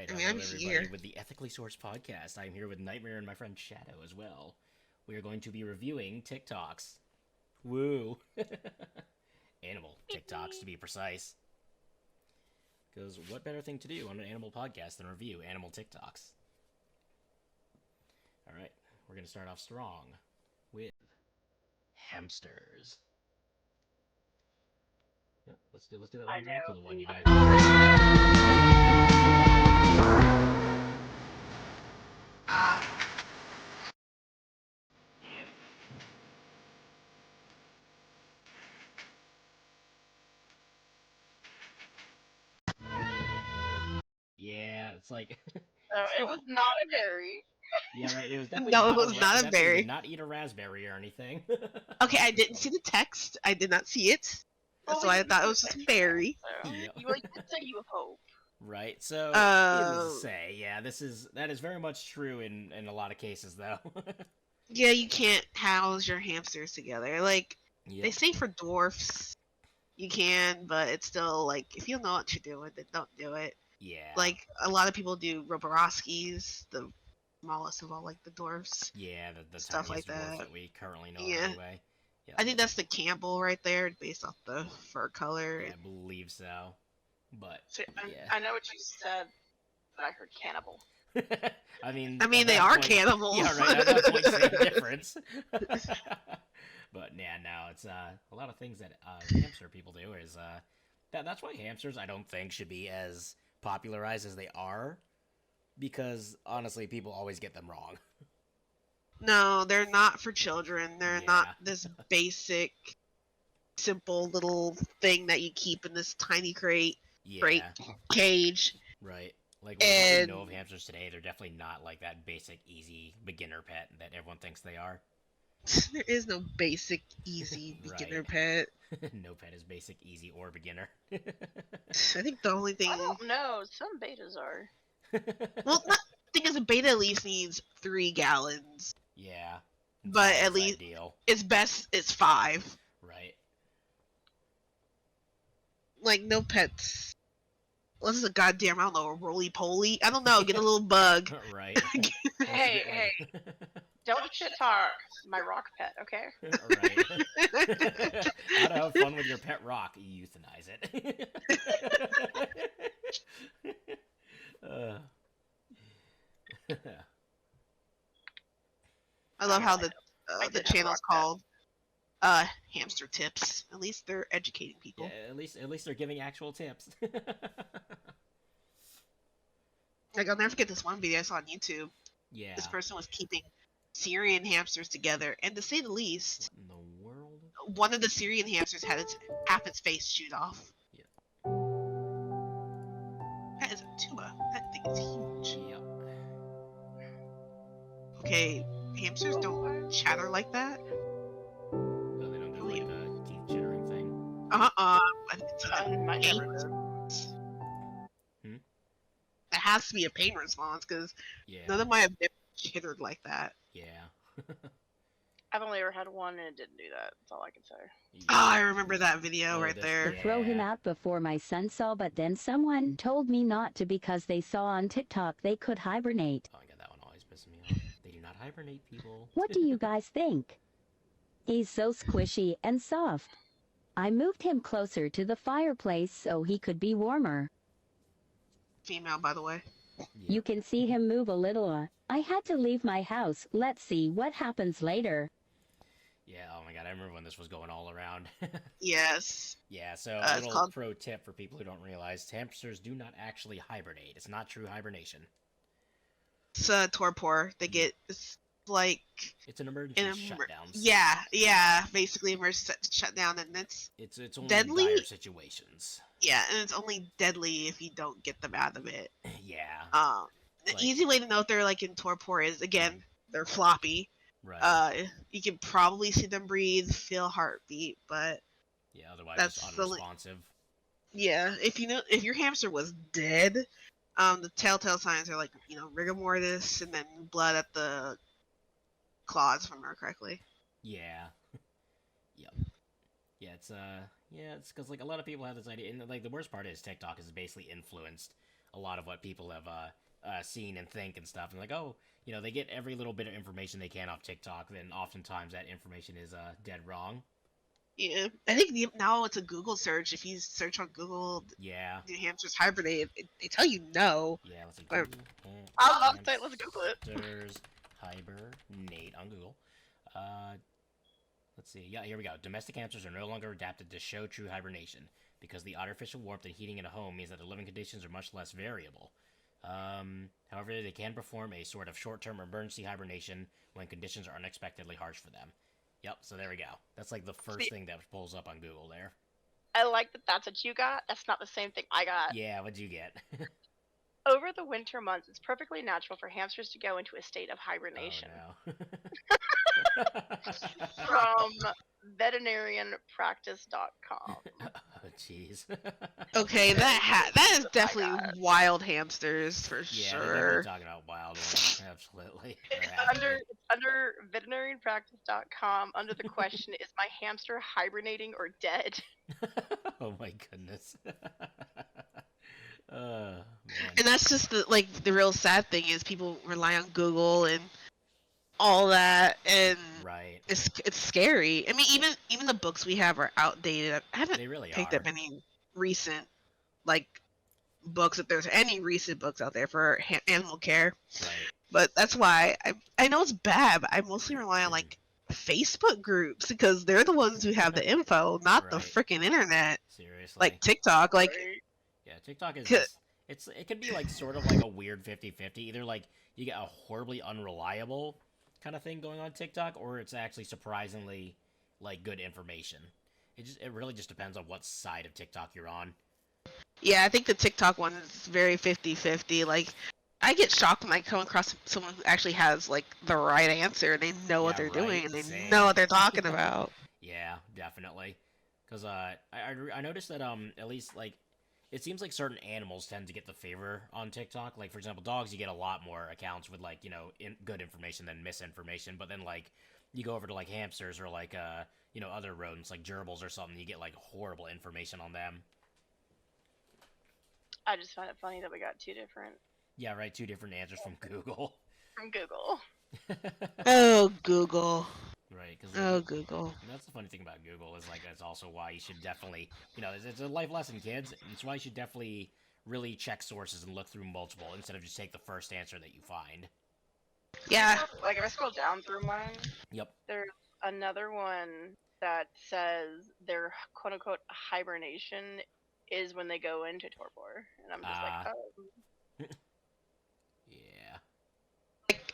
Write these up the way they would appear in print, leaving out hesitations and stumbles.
Alright, I mean, hello I'm everybody here. with the Ethically Sourced podcast. I'm here with Nightmare and my friend Shadow as well. We are going to be reviewing TikToks. Woo! Animal TikToks, to be precise. Because what better thing to do on an animal podcast than review animal TikToks? Alright, we're going to start off strong with hamsters. Yep, let's do that I one know. Dracula one, you guys. Yeah, it's like So it was not a berry. yeah, right. It was definitely No, it not was not a definitely did berry. not eat a raspberry or anything. Okay, I didn't see the text. I did not see it. So I thought it was just a berry. So Yep. you did say you have hope. Right. So, needless to say, yeah, that is very much true in a lot of cases, though. Yeah, you can't house your hamsters together. Like, they Yep. say for dwarfs, you can, but it's still, like, if you don't know what you're doing, then don't do it. Yeah. Like, a lot of people do Roborowskis, the smallest of all, like, the dwarfs. Yeah, the Stuff tiniest like dwarf that. that we currently know Yeah. of, anyway. Yeah, I think that's the Campbell right there, based off the fur color. yeah, I believe so. But See, yeah. I know what you said, but I heard cannibal. I mean, I mean, at they that are point, cannibals. Yeah, right. At that point, same difference. But yeah, no, it's a lot of things that hamster people do is that's why hamsters I don't think should be as popularized as they are, because honestly, people always get them wrong. No, they're not for children. They're not Yeah. this basic, simple little thing that you keep in this tiny crate Yeah, cage. right. Like what we And know of hamsters today, they're definitely not like that basic, easy beginner pet that everyone thinks they are. there is no basic, easy beginner Right. pet. No pet is basic, easy, or beginner. I think the only thing. I don't know. Some betas are. Well, not, the thing is, a beta at least needs 3 gallons, Yeah. but Five at is least ideal. it's best. It's 5. Right. Like no pets. Unless it's a goddamn, I don't know, a roly poly. I don't know. Get a little bug. Right. Hey, don't shit talk my rock pet, okay? Right. How to have fun with your pet rock? Euthanize it. uh. I love how I the did have a channel's rock pet. called Hamster Tips. At least they're educating people. Yeah, at least they're giving actual tips. Like, I'll never forget this one video I saw on YouTube. Yeah. This person was keeping Syrian hamsters together, and to say the least, What in the world? one of the Syrian hamsters had half its face chewed off. Yeah. That is a tuba. That thing is huge. Yep. Okay, hamsters don't chatter like that. No, they don't do like the teeth chittering thing. I think it's I pain never did. response. Hmm? It has to be a pain response because Yeah. none of them have never chittered like that. Yeah. I've only ever had one and it didn't do that. That's all I can say. Yeah. Oh, I remember that video Oh, right this- there. yeah. Throw him out before my son saw, but then someone told me not to because they saw on TikTok they could hibernate. Oh my god, that one always pisses me off. They do not hibernate, people. What do you guys think? He's so squishy and soft. I moved him closer to the fireplace so he could be warmer. Female, by the way. Yeah. You can see him move a little. I had to leave my house. Let's see what happens later. Yeah, oh my god, I remember when this was going all around. Yes. Yeah, so a It's little called- pro tip for people who don't realize hamsters do not actually hibernate. It's not true hibernation. It's torpor. They get, it's like, It's an emergency An shutdown. yeah, basically emergency shutdown, and It's only deadly? in dire situations. yeah, and it's only deadly if you don't get them out of it. Yeah. The Like- easy way to know if they're like in torpor is, again, they're floppy. Right. You can probably see them breathe, feel heartbeat, but Yeah, otherwise that's it's the unresponsive. yeah, if your hamster was dead, the telltale signs are like, rigor mortis and then blood at the claws, if I remember correctly. Yeah. Yep. Yeah, it's because like a lot of people have this idea, and like the worst part is TikTok is basically influenced a lot of what people have seen and think and stuff. And like, oh, they get every little bit of information they can off TikTok. Then oftentimes that information is dead wrong. Yeah, I think now it's a Google search. If you search on Google, Yeah. do hamsters hibernate? They tell you no. Yeah, let's see. Or- Google, I love it. Let's Google it. Hamsters hibernate on Google. Let's see. Yeah, here we go. Domestic hamsters are no longer adapted to show true hibernation because the artificial warmth and heating in a home means that the living conditions are much less variable. However, they can perform a sort of short-term emergency hibernation when conditions are unexpectedly harsh for them. Yep, so there we go. That's like the first thing that pulls up on Google there. I like that that's what you got. That's not the same thing I got. Yeah, what'd you get? Over the winter months, it's perfectly natural for hamsters to go into a state of hibernation. Oh, no. From veterinarianpractice.com. Oh, jeez. Okay, that is definitely wild hamsters for Yeah, they're sure. definitely talking about wild ones. Absolutely. Under veterinarianpractice.com, under the question, is my hamster hibernating or dead? Oh my goodness. Man. And that's just the real sad thing is people rely on Google and all that, and Right. it's scary. I mean, even the books we have are outdated. I haven't They really picked are. up any recent books, if there's any recent books out there for animal care. Right. But that's why I know it's bad, but I mostly rely on Facebook groups because they're the ones who have the info, not the Right. freaking internet. Seriously. Like TikTok, Yeah, TikTok is Could- it can be sort of like a weird 50-50. Either you get a horribly unreliable kind of thing going on TikTok, or it's actually surprisingly good information. It really just depends on what side of TikTok you're on. yeah, I think the TikTok one is very 50-50. I get shocked when I come across someone who actually has the right answer and they know what Yeah, they're doing right, and they same. know what they're talking about. Yeah, definitely. Because I noticed that at least it seems like certain animals tend to get the favor on TikTok. Like for example, dogs, you get a lot more accounts with good information than misinformation. But then you go over to hamsters or other rodents like gerbils or something, you get horrible information on them. I just find it funny that we got two different Yeah, right. 2 different answers from Google. from Google. Oh, Google. Right. Cause Oh, Google. that's the funny thing about Google is that's also why you should definitely it's a life lesson, kids. It's why you should definitely really check sources and look through multiple instead of just take the first answer that you find. Yeah. If I scroll down through mine, Yep. there's another one that says their quote unquote hibernation is when they go into torpor. And I'm just oh. Yeah.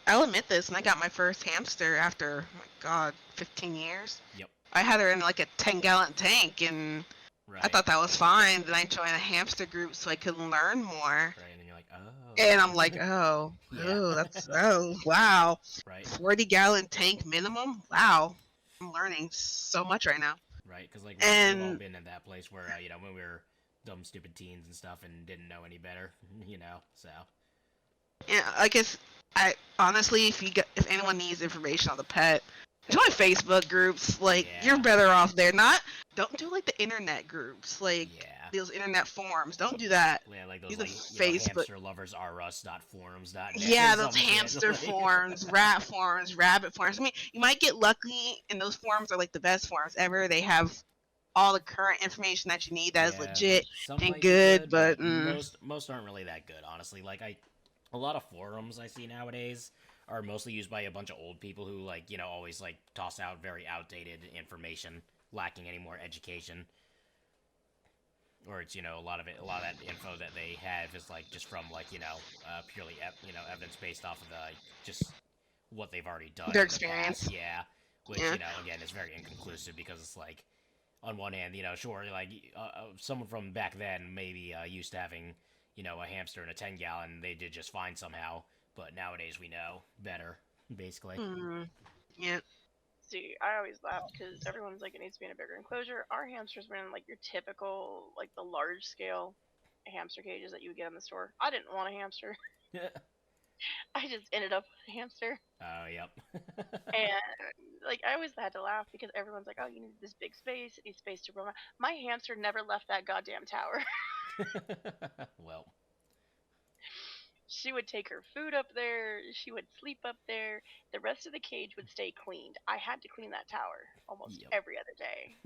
I'll admit this, and I got my first hamster after, oh my God, 15 years. Yep. I had her in a 10-gallon tank, and Right. I thought that was fine. Then I joined a hamster group so I could learn more. Right, and then you're like, oh. And I'm like, oh, Yeah. Wow. Right. 40-gallon tank minimum? Wow. I'm learning so much right now. Right, because we've all And- been in that place where when we were dumb, stupid teens and stuff and didn't know any better, so. Yeah, I guess honestly, if anyone needs information on the pet, join Facebook groups. Yeah. You're better off there. Don't do the internet groups, Yeah. those internet forums. Don't do that. Yeah, Do those the Facebook- hamsterloversrus.forums.net. Yeah, or those some shit, hamster forums, rat forums, rabbit forums. I mean, you might get lucky, and those forums are the best forums ever. They have all the current information that you need that is Yeah, legit. some and might be good, but, most aren't really that good, honestly. A lot of forums I see nowadays are mostly used by a bunch of old people who always toss out very outdated information, lacking any more education. Or it's a lot of that info that they have is just from purely evidence based off of just what they've already done. Their in the past. experience. Yeah, which Yeah. Again is very inconclusive because it's on one hand sure someone from back then maybe used to having a hamster in a 10-gallon, they did just fine somehow, but nowadays we know better basically. Yeah. See, I always laugh because everyone's it needs to be in a bigger enclosure. Our hamsters were in your typical the large scale hamster cages that you would get in the store. I didn't want a hamster. I just ended up with a hamster. Oh, yep. And I always had to laugh because everyone's oh, you need this big space, you need space to roam. My hamster never left that goddamn tower. Well, She would take her food up there. She would sleep up there. The rest of the cage would stay cleaned. I had to clean that tower almost Yep. every other day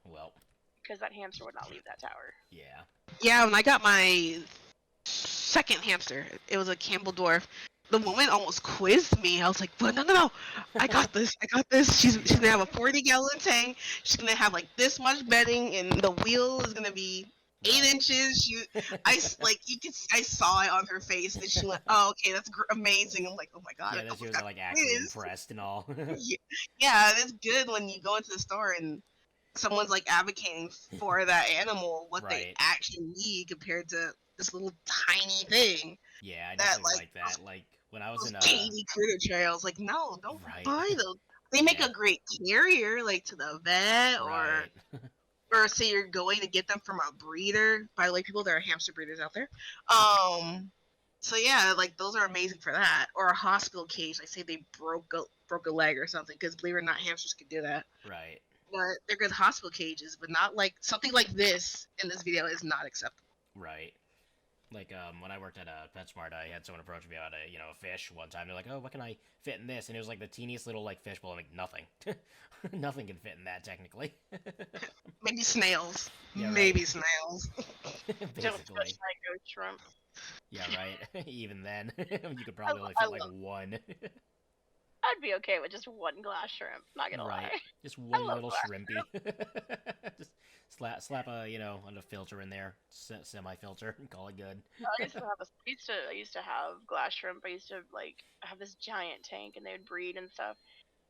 Well, because that hamster would not leave that tower. yeah. Yeah, when I got my second hamster, it was a Campbell Dwarf. The woman almost quizzed me. I was like, "But no! I got this! I got this! She's gonna have a 40-gallon tank. She's gonna have like this much bedding, and the wheel is gonna be 8 inches." I saw it on her face, and she went, "Oh, okay, that's amazing." I'm like, "Oh my god!" Yeah, that she was like actually impressed and all. Yeah, it's good when you go into the store and someone's like advocating for that animal, what they Right. actually need compared to this little tiny thing. Yeah, I That, definitely like, like that. Like when I was Those in baby critter trails, like, no, don't Right. buy those. They make Yeah. a great carrier, like to the vet, right. or say you're going to get them from a breeder. By the way, people, there are hamster breeders out there. So yeah, like those are amazing for that. Or a hospital cage, like say they broke a leg or something, because believe it or not, hamsters can do that. Right. But they're good hospital cages, but not like something like this in this video is not acceptable. Right. Like when I worked at PetSmart, I had someone approach me about a fish one time. They're like, "Oh, what can I fit in this?" And it was like the teeniest little like fish bowl. I'm like, nothing, nothing can fit in that technically. Maybe snails. Yeah, Maybe right. snails. Don't Basically. touch my ghost shrimp. Yeah, right. Even then, you could probably only I fit like love- one. I'd be okay with just one glass shrimp. Not gonna Right. lie. Just one love little glass shrimpy. Just slap a filter in there, semi-filter, and call it good. I used to have glass shrimp. I used to like have this giant tank, and they would breed and stuff.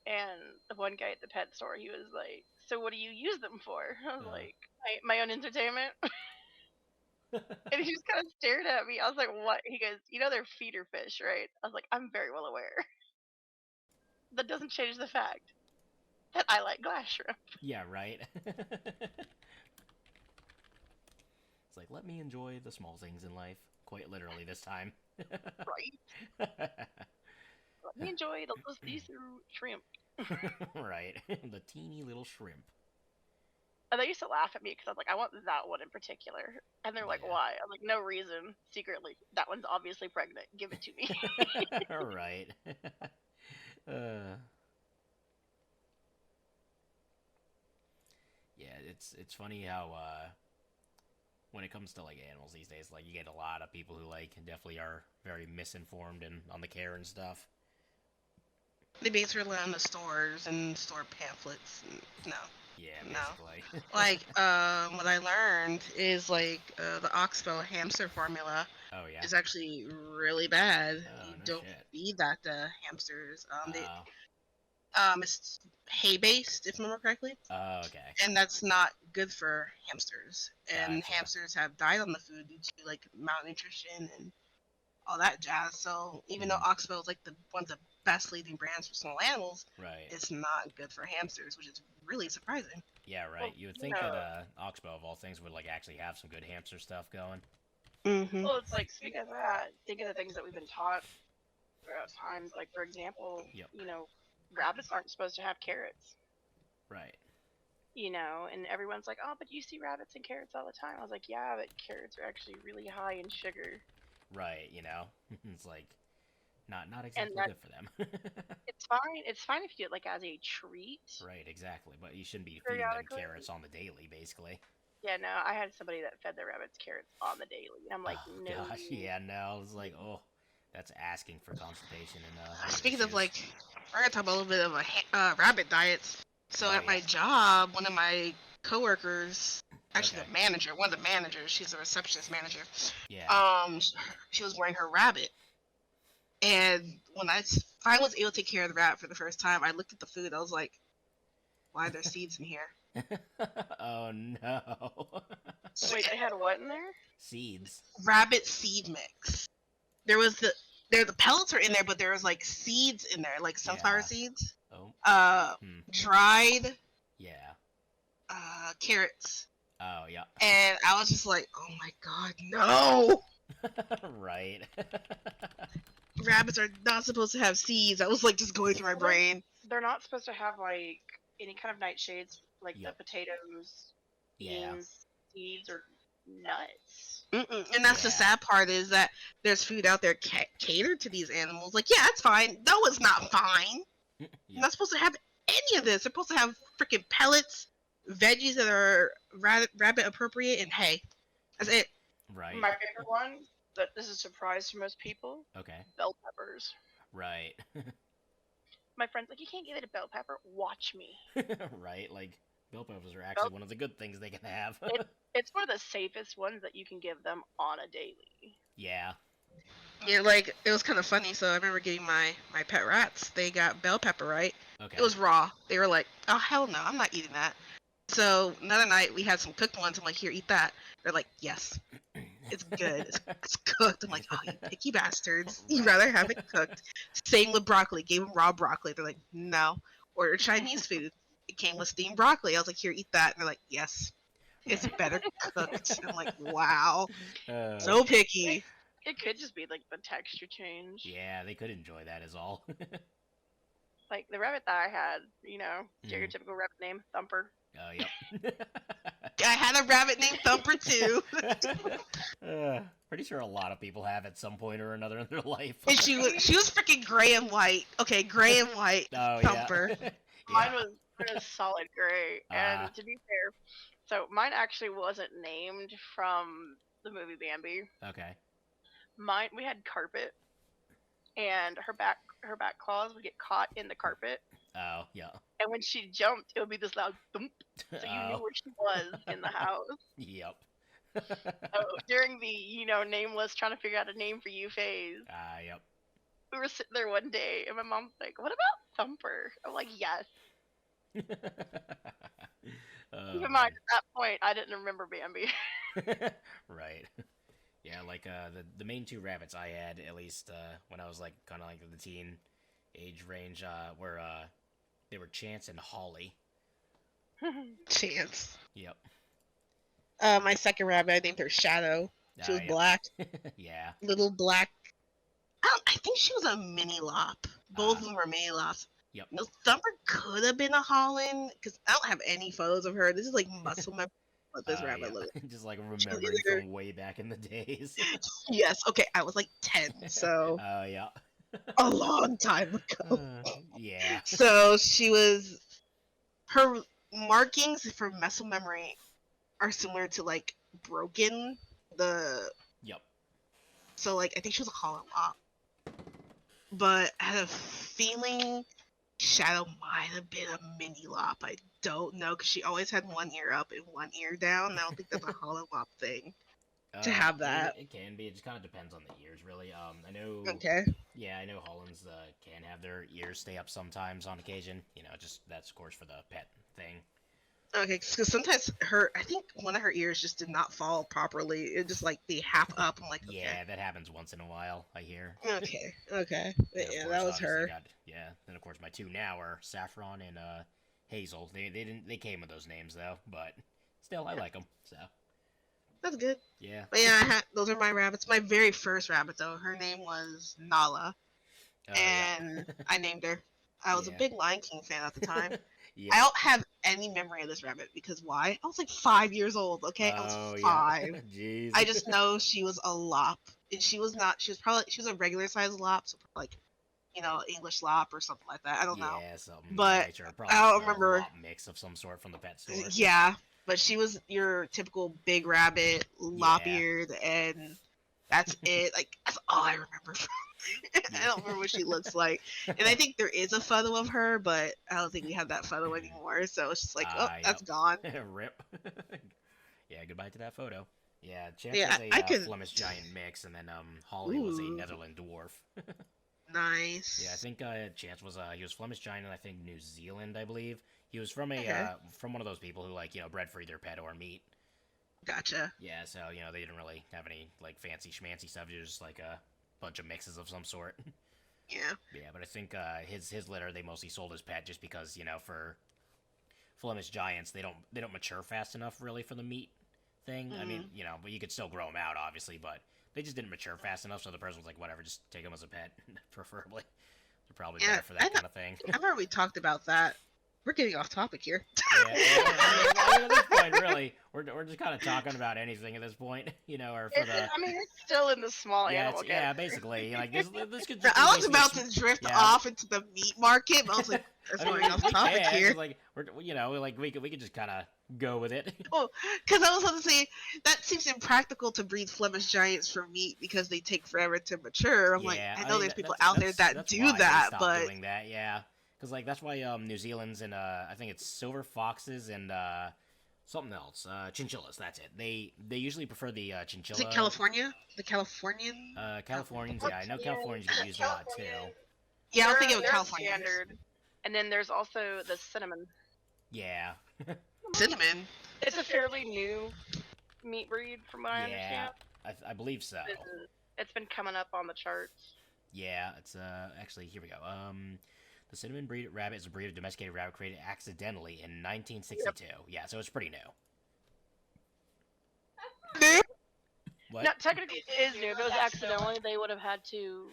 And the one guy at the pet store, he was like, "So what do you use them for?" I was like, "My own entertainment." And he just kind of stared at me. I was like, "What?" He goes, "You know they're feeder fish, right?" I was like, "I'm very well aware." That doesn't change the fact that I like glass shrimp. Yeah, right. It's like, let me enjoy the small things in life. Quite literally this time. Right? Let me enjoy the little see-through shrimp. Right. The teeny little shrimp. And they used to laugh at me because I was like, I want that one in particular. And they're like, Yeah. why? I'm like, no reason. Secretly. That one's obviously pregnant. Give it to me. Right. Yeah, it's funny how when it comes to like animals these days, like you get a lot of people who like definitely are very misinformed and on the care and stuff. They base rely on the stores and store pamphlets. No. Yeah, No. basically. Like, what I learned is like the Oxbow hamster formula Oh yeah. is actually really bad. Oh, You no don't shit. feed that to hamsters. Oh. It's hay based, if I remember correctly, Oh, okay. and that's not good for hamsters. And Gotcha. hamsters have died on the food due to like malnutrition and all that jazz. So even though Oxbow is like one of the best leading brands for small animals, Right. it's not good for hamsters, which is really surprising. Yeah, right. Well, You would think that Oxbow of all things would like actually have some good hamster stuff going. Mm-hmm. Well, it's like, speaking of that, think of the things that we've been taught throughout times. Like, for example, Yep. Rabbits aren't supposed to have carrots. Right. And everyone's like, oh, but you see rabbits and carrots all the time. I was like, yeah, but carrots are actually really high in sugar. Right, it's like not exactly good for them. It's fine. It's fine if you do it like as a treat. Right, exactly. But you shouldn't be feeding them Periodically. carrots on the daily, basically. Yeah, no, I had somebody that fed their rabbits carrots on the daily, and I'm like, Oh, no. gosh, yeah, no. It's like, oh, that's asking for constipation and Speaking of issues. like, we're gonna talk about a little bit of rabbit diets. So Oh, at my yeah. job, one of my coworkers, actually Okay. the manager, one of the managers, she's a receptionist manager. Yeah. She was wearing her rabbit, and when I finally was able to take care of the rabbit for the first time, I looked at the food. I was like, why are there seeds in here? Oh no. Wait, they had what in there? Seeds. Rabbit seed mix. The pellets are in there, but there was like seeds in there, like sunflower Yeah. seeds. Oh. Dried Yeah. carrots. Oh yeah. And I was just like, oh my god, no! Right. Rabbits are not supposed to have seeds. That was like just going through my brain. They're not supposed to have like any kind of nightshades, like Yep. the potatoes, Yeah. beans, seeds, or nuts. And that's the Yeah. sad part is that there's food out there catered to these animals. Like, yeah, it's fine. No, it's not fine. You're Yep. not supposed to have any of this. They're supposed to have freaking pellets, veggies that are rabbit appropriate, and hay. That's it. Right. My favorite one, that this is a surprise for most people, Okay. bell peppers. Right. My friend's like, you can't give it a bell pepper. Watch me. Right. Like bell peppers are actually one of the good things they can have. It's one of the safest ones that you can give them on a daily. Yeah. Yeah, like it was kind of funny. So I remember getting my pet rats. They got bell pepper, right? Okay. It was raw. They were like, oh hell no, I'm not eating that. So another night we had some cooked ones. I'm like, here, eat that. They're like, yes, it's good. It's cooked. I'm like, oh, you picky bastards. You'd rather have it cooked. Same with broccoli. Gave them raw broccoli. They're like, no. Order Chinese food. It came with steamed broccoli. I was like, here, eat that. And they're like, yes, it's better cooked. I'm like, wow, so picky. It could just be like the texture change. Yeah, they could enjoy that is all. Like the rabbit that I had, stereotypical rabbit name, Thumper. Oh, yep. I had a rabbit named Thumper too. Pretty sure a lot of people have at some point or another in their life. And she was freaking gray and white. Okay, gray and white. Oh, Thumper. yeah. Mine was solid gray. And to be fair, so mine actually wasn't named from the movie Bambi. Okay. Mine, we had carpet, and her back claws would get caught in the carpet. Oh, yeah. And when she jumped, it would be this loud thump, so you knew where she was in the house. Yep. So during the nameless trying to figure out a name for you phase, Yep. we were sitting there one day, and my mom's like, "What about Thumper?" I'm like, "Yes." Keep in mind, at that point, I didn't remember Bambi. Right. Yeah, like the main two rabbits I had, at least when I was like kind of like the teen age range, were they were Chance and Holly. Chance. Yep. My second rabbit, I named her Shadow. She was Yep. black. Yeah. Little black. I think she was a mini lop. Both of them were mini lops. Yep. No, Thumper could have been a Holland because I don't have any photos of her. This is like muscle memory. What this rabbit Yeah. looks. Just like remembering either- from way back in the days. Yes. Okay. I was like 10, so Oh, yeah. a long time ago. Yeah. So she was. Her markings for muscle memory are similar to like Broken. Yep. So like I think she was a Holland Lop. But I had a feeling Shadow might have been a mini lop. I don't know because she always had one ear up and one ear down. And I don't think that's a Holland Lop thing. To have that. It can be. It just kind of depends on the ears, really. I know. Okay. Yeah, I know Hollands can have their ears stay up sometimes on occasion. Just that's of course for the pet thing. Okay, because sometimes I think one of her ears just did not fall properly. It just like the half up. I'm like, okay. Yeah, that happens once in a while. I hear. Okay. But And of yeah, course, that was obviously her. Yeah. Then of course my two now are Saffron and Hazel. They came with those names though, but still I like them. So That's good. yeah. But yeah, those are my rabbits. My very first rabbit though, her name was Nala, Oh, yeah. and I named her. I was Yeah. a big Lion King fan at the time. Yeah. I don't have any memory of this rabbit because why? I was like 5 years old. Okay, I Oh, was yeah. 5. Jeez. I just know she was a lop, and she was not. She was a regular size lop, so like, English lop or something like that. I don't know. Yeah, something. But nature. I don't Probably a remember- lop mix of some sort from the pet store. Yeah, but she was your typical big rabbit, lop Yeah. eared, and that's it. Like that's all I remember from her. I don't remember what she looks like. And I think there is a photo of her, but I don't think we have that photo anymore. So it's just like, oh, that's Yep. gone. Rip. Yeah, goodbye to that photo. Yeah, Chance Yeah, was I a could- Flemish giant mix, and then Holly was a Ooh. Netherland dwarf. Nice. Yeah, I think Chance was he was Flemish giant, and I think New Zealand, I believe. He was from Okay. from one of those people who bred for either pet or meat. Gotcha. Yeah, so they didn't really have any like fancy schmancy stuff. It was just like a bunch of mixes of some sort. Yeah. Yeah, but I think his litter they mostly sold as pet just because for Flemish giants they don't mature fast enough really for the meat thing. I mean but you could still grow them out obviously, but they just didn't mature fast enough. So the person was like, whatever, just take them as a pet, preferably. They're probably Yeah, better for that kind of thing. I remember we talked about that. We're getting off topic here. Yeah, I mean, at this point, really, we're just kind of talking about anything at this point, you know, or for the I mean, it's still in the small yeah, animal yeah, category. basically, like this could Now, just be I was basically about to drift yeah. off into the meat market, but I was like, that's I mean, getting off we topic can, here. 'cause, like we're you know like we could just kind of go with it. Oh, because I was about to say that seems impractical to breed Flemish giants for meat because they take forever to mature. I'm like, Yeah, I I know mean, there's people that's- out there that's- that that's do why they that, stopped but doing that, yeah, because like that's why New Zealand's and I think it's silver foxes and something else, chinchillas. That's it. They usually prefer the chinchilla. is it California? The Californian? Californians, yeah, I know Californians get used a lot too. Yeah, I was thinking of They're California. standard. And then there's also the cinnamon. Yeah, Cinnamon. It's a fairly new meat breed, from what I yeah, understand. I believe so. It's been coming up on the charts. Yeah, it's actually here we go. The cinnamon breed rabbit is a breed of domesticated rabbit created accidentally in 1962. Yeah, so it's pretty new. What? No, technically it is new. If it was accidentally, they would have had to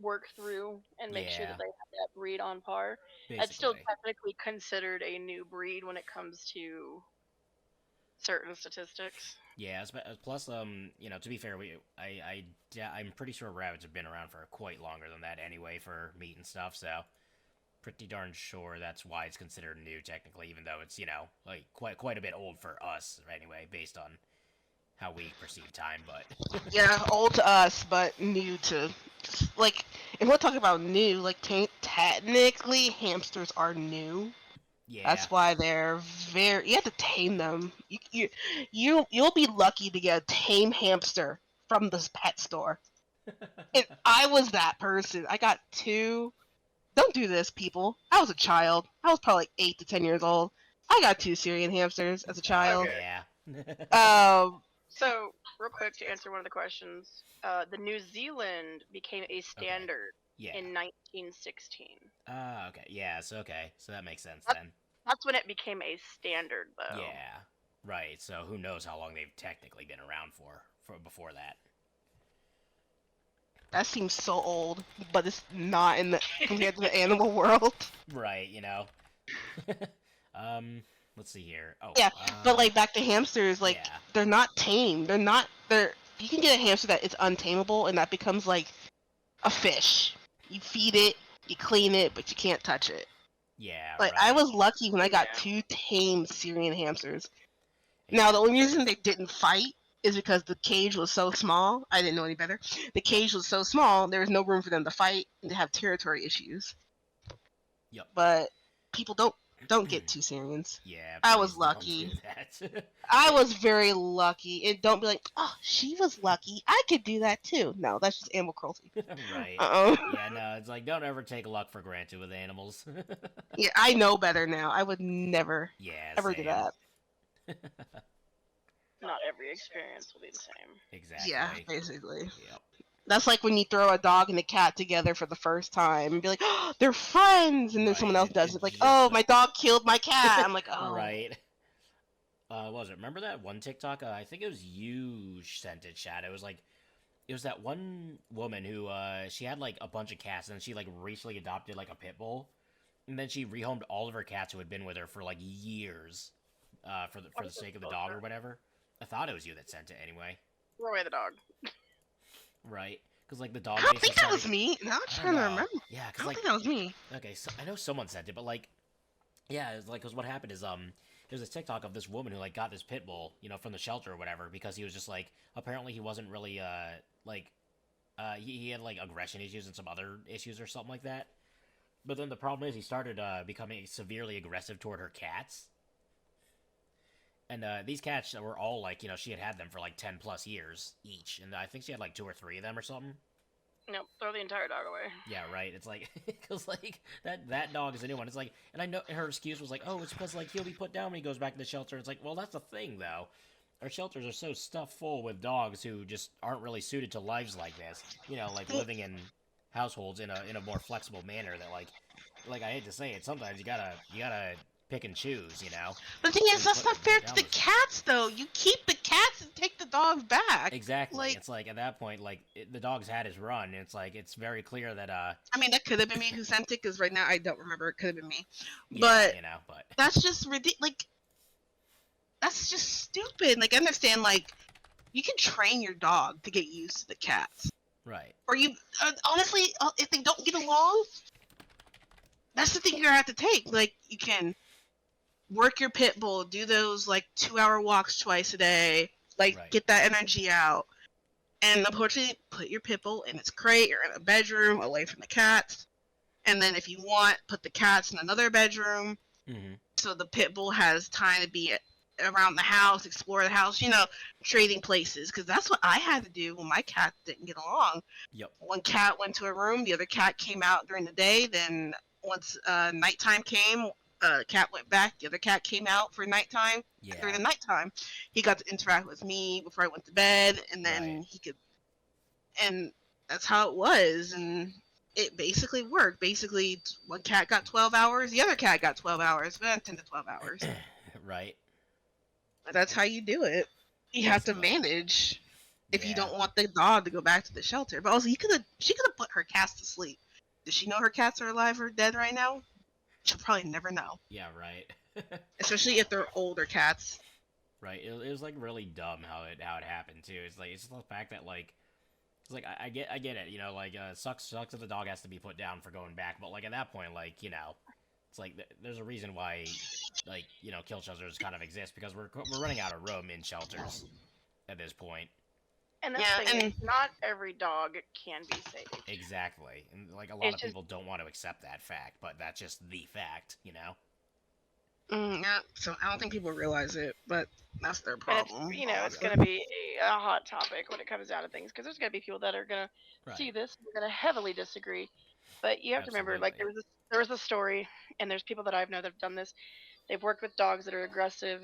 work through and make sure Yeah. that they had that breed on par. Basically. It's still technically considered a new breed when it comes to certain statistics. Yeah, plus, you know, to be fair, I'm pretty sure rabbits have been around for quite longer than that anyway for meat and stuff, so pretty darn sure that's why it's considered new technically, even though it's, you know, like quite a bit old for us anyway, based on how we perceive time, but Yeah, old to us, but new to, like, if we're talking about new, like, technically hamsters are new. yeah. That's why they're very. You have to tame them. You'll be lucky to get a tame hamster from this pet store. And I was that person. I got two. Don't do this, people. I was a child. I was probably like 8 to 10 years old. I got 2 Syrian hamsters as a child. Okay. Yeah. So, real quick to answer one of the questions, the New Zealand became a standard Yeah. in 1916. Okay. Yeah, so that makes sense That- then. That's when it became a standard, though. Yeah. Right. So who knows how long they've technically been around for before that. That seems so old, but it's not in the compared to the animal world. Right, you know. Let's see here. Oh. Yeah, but like back to hamsters, like yeah. they're not tame. They're. You can get a hamster that is untamable, and that becomes like a fish. You feed it, you clean it, but you can't touch it. Yeah. Like right. I was lucky when I got Yeah. 2 tame Syrian hamsters. Now the only reason they didn't fight is because the cage was so small. I didn't know any better. The cage was so small, there was no room for them to fight and to have territory issues. Yep. But people don't get 2 Syrians. Yeah. I was please don't lucky. do that. I was very lucky. And don't be like, oh, she was lucky. I could do that too. No, that's just animal cruelty. Right. Uh-oh. Yeah, no, it's like don't ever take luck for granted with animals. Yeah, I know better now. I would never, Yeah. ever do same. that. Not every experience will be the same. Exactly. Yeah, basically. Yep. That's like when you throw a dog and a cat together for the first time and be like, oh, they're friends, and then someone Right, else does it it. Like, just- oh, my dog killed my cat. I'm like, oh. Right. What was it? Remember that one TikTok? I think it was you sent it, Shadow. It was that one woman who she had like a bunch of cats and she like recently adopted like a pit bull, and then she rehomed all of her cats who had been with her for like years, for the sake of the dog or whatever. I thought it was you that sent it anyway. Throw away the dog. Right? Because like the dog. I don't basically think that was started- me. Now I'm I trying to know. remember. Yeah, I because don't like think that was me. okay, so I know someone sent it, but like, yeah, it's like because what happened is there's this TikTok of this woman who like got this pit bull, you know, from the shelter or whatever, because he was just like apparently he wasn't really like he had like aggression issues and some other issues or something like that. But then the problem is he started becoming severely aggressive toward her cats. And these cats were all like, you know, she had them for like 10 plus years each, and I think she had like 2 or 3 of them or something. Nope, throw the entire dog away. Yeah, right. It's like, because like that dog is a new one. It's like, and I know her excuse was like, oh, it's because like he'll be put down when he goes back to the shelter. It's like, well, that's the thing though. Our shelters are so stuffed full with dogs who just aren't really suited to lives like this. You know, like living in households in a more flexible manner. That like I hate to say it, sometimes you gotta pick and choose, you know. The thing is, And that's put- not fair put to down the those- cats, though. You keep the cats and take the dogs back. Exactly. Like, It's like at that point, like the dog's had his run. And it's like it's very clear that I mean, that could have been me who sent it, because right now I don't remember. It could have been me. yeah, But you know, but that's just ridiculous. Like, that's just stupid. Like, I understand, like, you can train your dog to get used to the cats. right. Or you, honestly, if they don't get along, that's the thing you're gonna have to take. Like, you can work your pit bull, do those, like, 2-hour walks twice a day, like, Right. get that energy out. And unfortunately, put your pit bull in its crate or in a bedroom away from the cats. And then if you want, put the cats in another bedroom. Mm-hmm. So the pit bull has time to be around the house, explore the house, trading places. Because that's what I had to do when my cats didn't get along. Yep. One cat went to a room, the other cat came out during the day. Then once nighttime came, cat went back, the other cat came out for nighttime. During Yeah. the nighttime, he got to interact with me before I went to bed, and then Right. he could. And that's how it was, and it basically worked. Basically, one cat got 12 hours, the other cat got 12 hours, 10 to 12 hours. Right. That's how you do it. You have to Basically. manage if you Yeah. don't want the dog to go back to the shelter. But also, she could have put her cats to sleep. Does she know her cats are alive or dead right now? She'll probably never know, Yeah. Right. especially if they're older cats. Right. It was like really dumb how it happened too. It's like it's just the fact that like it's like I get it. You know, like sucks that the dog has to be put down for going back. But like at that point, like it's like there's a reason why like kill shelters kind of exist because we're running out of room in shelters at this point. And that's Yeah, the thing, and- is not every dog can be saved. Exactly. And like a lot It's of just- people don't want to accept that fact, but that's just the fact, you know. Yeah, so I don't think people realize it, but that's their And problem. it's going to be a hot topic when it comes down to things because there's going to be people that are going to Right. see this, they're going to heavily disagree. But you have to remember, like Absolutely. there was a story, and there's people that I've known that have done this. They've worked with dogs that are aggressive.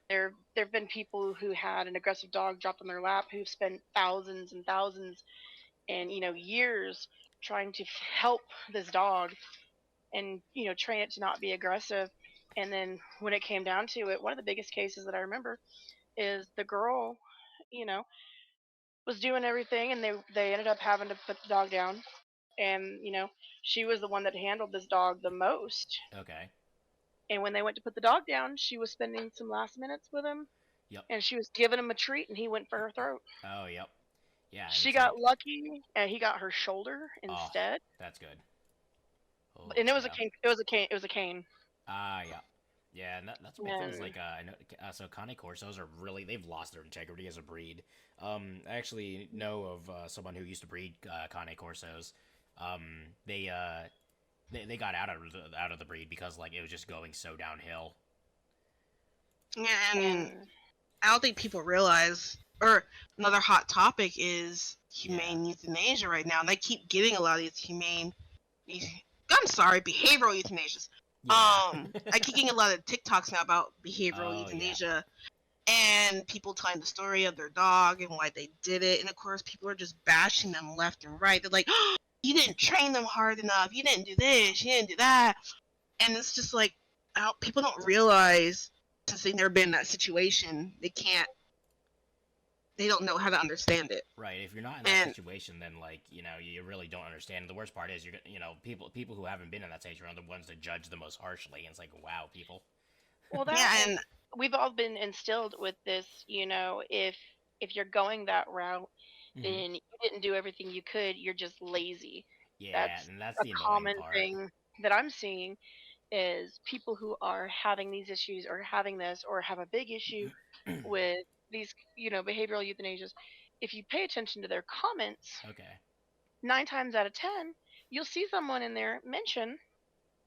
There've been people who had an aggressive dog dropped on their lap who've spent thousands and thousands and years trying to help this dog and train it to not be aggressive. And then when it came down to it, one of the biggest cases that I remember is the girl, you know, was doing everything, and they ended up having to put the dog down. And she was the one that handled this dog the most. Okay. And when they went to put the dog down, she was spending some last minutes with him. Yep. And she was giving him a treat, and he went for her throat. Oh, yep. Yeah. And She it's got like, lucky, and he got her shoulder instead. that's good. Oh, And it was yeah. a cane. It was a cane. It was a cane. Ah, yeah. Yeah, and that's one of the things. And- Like, I know. So Cane Corsos are they've lost their integrity as a breed. I actually know of someone who used to breed Cane Corsos. They got out of the breed because like it was just going so downhill. Yeah, and And I don't think people realize, or another hot topic is humane euthanasia right now. And they keep getting a lot of these behavioral euthanasias. Yeah. I keep getting a lot of TikToks now about behavioral Oh, yeah. euthanasia and people telling the story of their dog and why they did it. And of course, people are just bashing them left and right. They're like, oh, you didn't train them hard enough. You didn't do this. You didn't do that. And it's just like, people don't realize, since they've never been in that situation, they don't know how to understand it. Right. If you're not in that And- situation, then like you really don't understand. And the worst part is people who haven't been in that situation are the ones that judge the most harshly. And it's like, wow, people. well, that Yeah, and we've all been instilled with this. If you're going that route, Mhm. then you didn't do everything you could. You're just lazy. Yeah, and that's A the annoying common part. thing that I'm seeing is people who are having these issues or having this or have a big issue with these, behavioral euthanasias. If you pay attention to their comments, Okay. 9 times out of 10, you'll see someone in there mention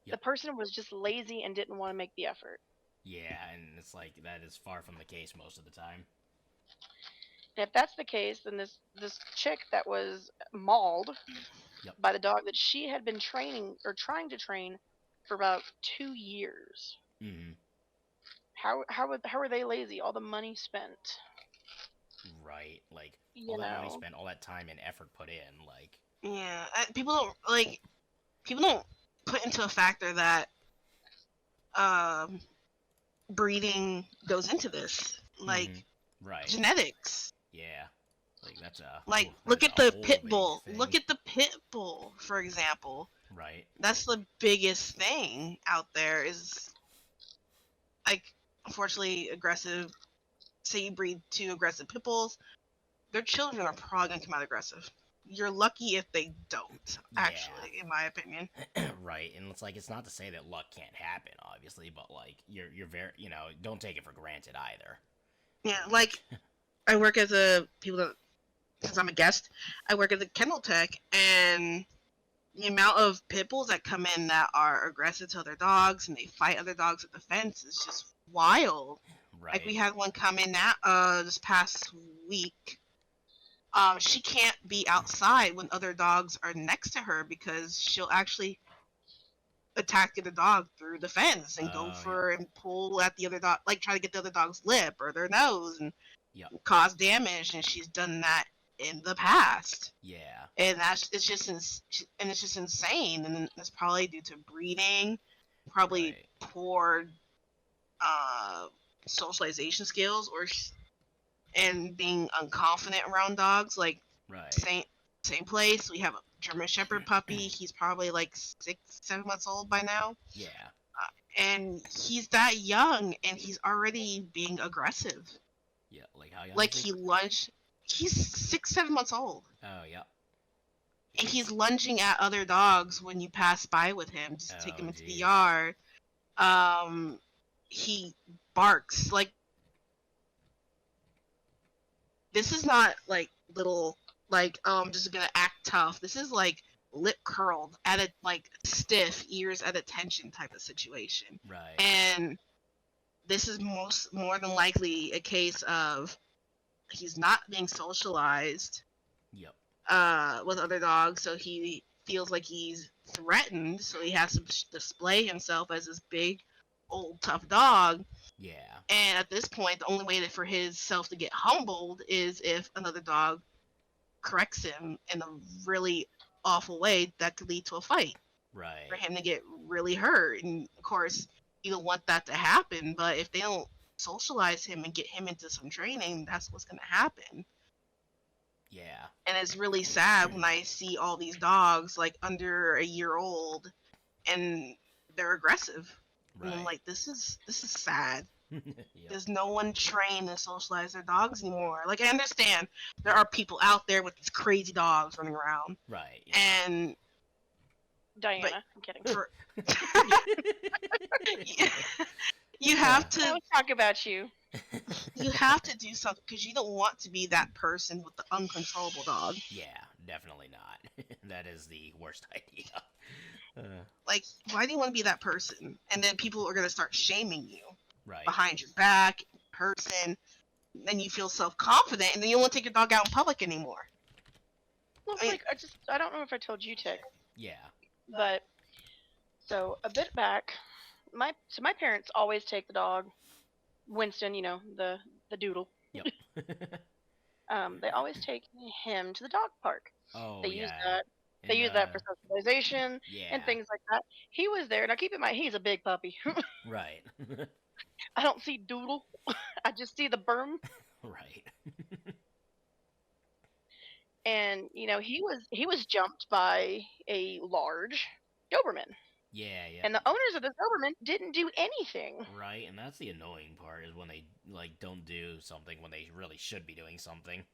the Yep. person was just lazy and didn't want to make the effort. Yeah, and it's like that is far from the case most of the time. And if that's the case, then this chick that was mauled Yep. by the dog that she had been training or trying to train for about 2 years. Mm-hmm. How are they lazy? All the money spent. Right. Like You all that money know. spent, all that time and effort put in. Like. yeah, people don't put into a factor that breeding goes into this, like Right. genetics. Yeah. Like that's a Like, that look is at a the whole pit big bull. thing. Look at the pit bull, for example. Right. That's the biggest thing out there is, like, unfortunately, aggressive. Say you breed two aggressive pit bulls, their children are probably gonna come out aggressive. You're lucky if they don't, actually, in my opinion. Right. And it's like it's not to say that luck can't happen, obviously, but like you're very don't take it for granted either. Yeah, like I work as a since I'm a guest, I work as a kennel tech, and the amount of pit bulls that come in that are aggressive to other dogs and they fight other dogs at the fence is just wild. Right. Like we had one come in that this past week. She can't be outside when other dogs are next to her because she'll actually attack the other dog through the fence and go for and pull at the other dog, like try to get the other dog's lip or their nose and cause damage. And she's done that in the past. Yeah. And it's just insane. And it's probably due to breeding, probably poor socialization skills, and being unconfident around dogs. Like same place. We have a German Shepherd puppy. He's probably like 6-7 months old by now. Yeah. And he's that young, and he's already being aggressive. Yeah, like how young? Like he lunged. He's 6-7 months old. Oh yeah. And he's lunging at other dogs when you pass by with him, just to take him into the yard. He barks like. This is not like little like I'm just gonna act tough. This is like lip curled at a like stiff, ears at attention type of situation. Right. And this is more than likely a case of he's not being socialized. Yep. With other dogs, so he feels like he's threatened, so he has to display himself as this big, old, tough dog. Yeah. And at this point, the only way for his self to get humbled is if another dog corrects him in a really awful way that could lead to a fight. Right. For him to get really hurt. And of course, you don't want that to happen, but if they don't socialize him and get him into some training, that's what's going to happen. Yeah. And it's really sad when I see all these dogs like under a year old and they're aggressive. Right. And I'm like, this is sad. Yep. There's no one trained to socialize their dogs anymore. Like, I understand there are people out there with these crazy dogs running around. Right. Yeah. And Diana, I'm kidding. You have to. I was talking about you. You have to do something because you don't want to be that person with the uncontrollable dog. Yeah, definitely not. That is the worst idea. Like, why do you want to be that person? And then people are going to start shaming you behind your back, person. Then you feel self-confident, and then you don't want to take your dog out in public anymore. Well, I don't know if I told you, Tick. Yeah. But so a bit back, my parents always take the dog, Winston, the doodle. Yep. They always take him to the dog park. Oh, they use that. They use that for socialization and things like that. He was there. Now keep in mind, he's a big puppy. Right. I don't see Doodle. I just see the berm. Right. And he was jumped by a large Doberman. Yeah. And the owners of the Doberman didn't do anything. Right, and that's the annoying part is when they don't do something when they really should be doing something.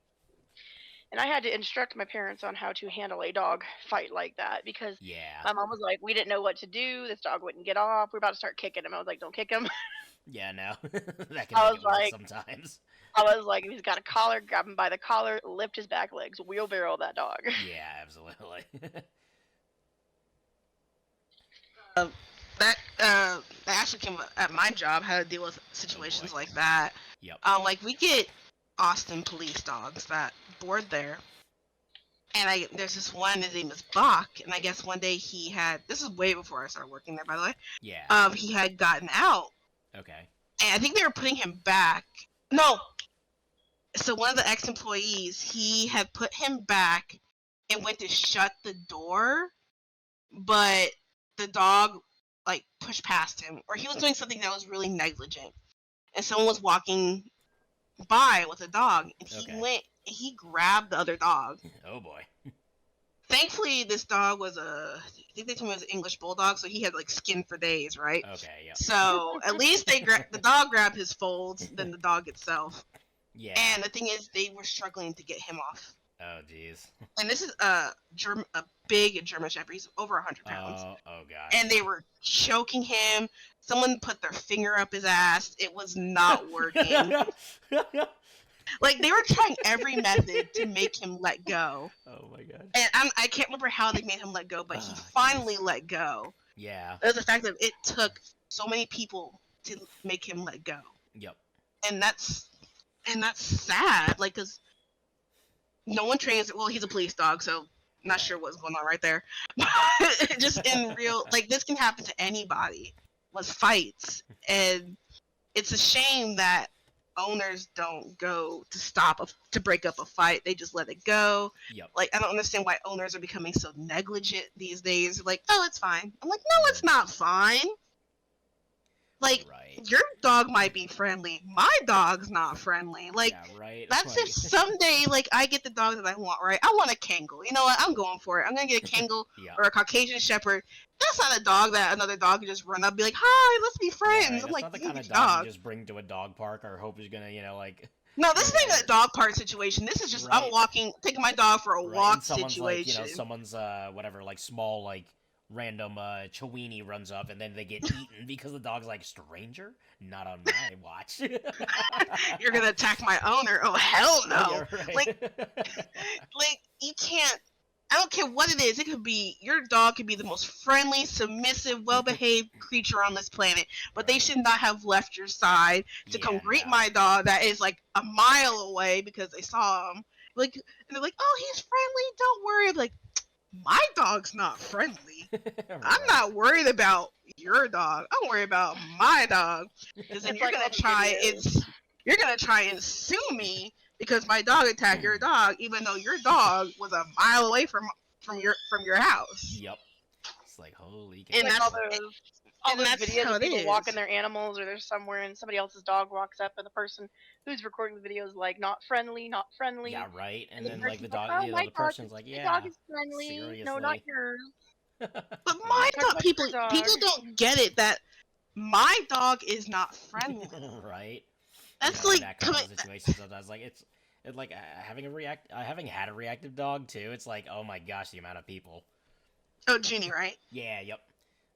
And I had to instruct my parents on how to handle a dog fight like that because my mom was like, we didn't know what to do. This dog wouldn't get off. We're about to start kicking him. I was like, don't kick him. Yeah, no. That can make it worse sometimes. I was like, if he's got a collar, grab him by the collar, lift his back legs, wheelbarrow that dog. Yeah, absolutely. That actually came at my job, how to deal with situations like that. Yep. Like we get Austin police dogs that board there, and there's this one. His name is Bach, and I guess one day he had. This is way before I started working there, by the way. Yeah. He had gotten out. Okay. And I think they were putting him back. No. So one of the ex-employees, he had put him back and went to shut the door, but the dog like push past him, or he was doing something that was really negligent, and someone was walking by with a dog, and he grabbed the other dog. Oh boy. Thankfully, this dog was I think they told me it was an English bulldog, so he had like skin for days, right? Okay, yep. So at least the dog grabbed his folds than the dog itself. Yeah. And the thing is, they were struggling to get him off. Oh jeez. And this is a big German Shepherd. He's over 100 pounds. Oh god. And they were choking him. Someone put their finger up his ass. It was not working. Like, they were trying every method to make him let go. Oh my god. And I can't remember how they made him let go, but he finally let go. Yeah. It was the fact that it took so many people to make him let go. Yep. And that's sad. Like, because no one trains. Well, he's a police dog, so not sure what's going on right there. But just in real, like, this can happen to anybody with fights. And it's a shame that owners don't go to break up a fight. They just let it go. Yep. Like, I don't understand why owners are becoming so negligent these days. Like, oh, it's fine. I'm like, no, it's not fine. Like, your dog might be friendly. My dog's not friendly. Like, yeah, right. that's if someday, like, I get the dog that I want, right? I want a Kangal. You know what? I'm going for it. I'm going to get a Kangal or a Caucasian Shepherd. That's not a dog that another dog can just run up and be like, hi, let's be friends. Yeah, right. I'm like, not the kind of dog you just bring to a dog park or hope he's gonna, like... No, this isn't even a dog park situation. This is just, I'm taking my dog for a walk situation. Like, someone's, whatever, like, small, like, random, Chiweenie runs up and then they get eaten because the dog's like, stranger? Not on my watch. You're gonna attack my owner? Oh, hell no. Yeah, right. Like, you can't, I don't care what it is. It could be, your dog could be the most friendly, submissive, well-behaved creature on this planet, but they should not have left your side to come greet my dog that is like a mile away because they saw him. Like, and they're like, oh, he's friendly, don't worry. I'm like, my dog's not friendly. Right. I'm not worried about your dog. I'm worried about my dog. Because then you're gonna try and sue me because my dog attacked your dog, even though your dog was a mile away from your house. Yep. It's like, holy cow. And like that's all those that's videos how of it people is. walking their animals, or they're somewhere and somebody else's dog walks up and the person who's recording the video is like, not friendly, not friendly. Yeah, right. And then, the like, the person's dog, oh, my the person's like, yeah. My dog is friendly. seriously. No, not yours. But my dog, people don't get it that my dog is not friendly. Right. That's in like that kind of situation sometimes, like, it's like having had a reactive dog too. It's like, oh my gosh, the amount of people. Oh, Ginny, right? Yeah, yep.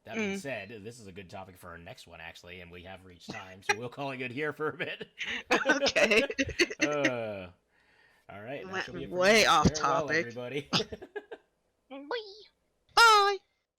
That being said, this is a good topic for our next one, actually, and we have reached time, so we'll call it good here for a bit. Okay. All right. That shall be it for Way now. off Farewell, topic. everybody. Bye. Bye.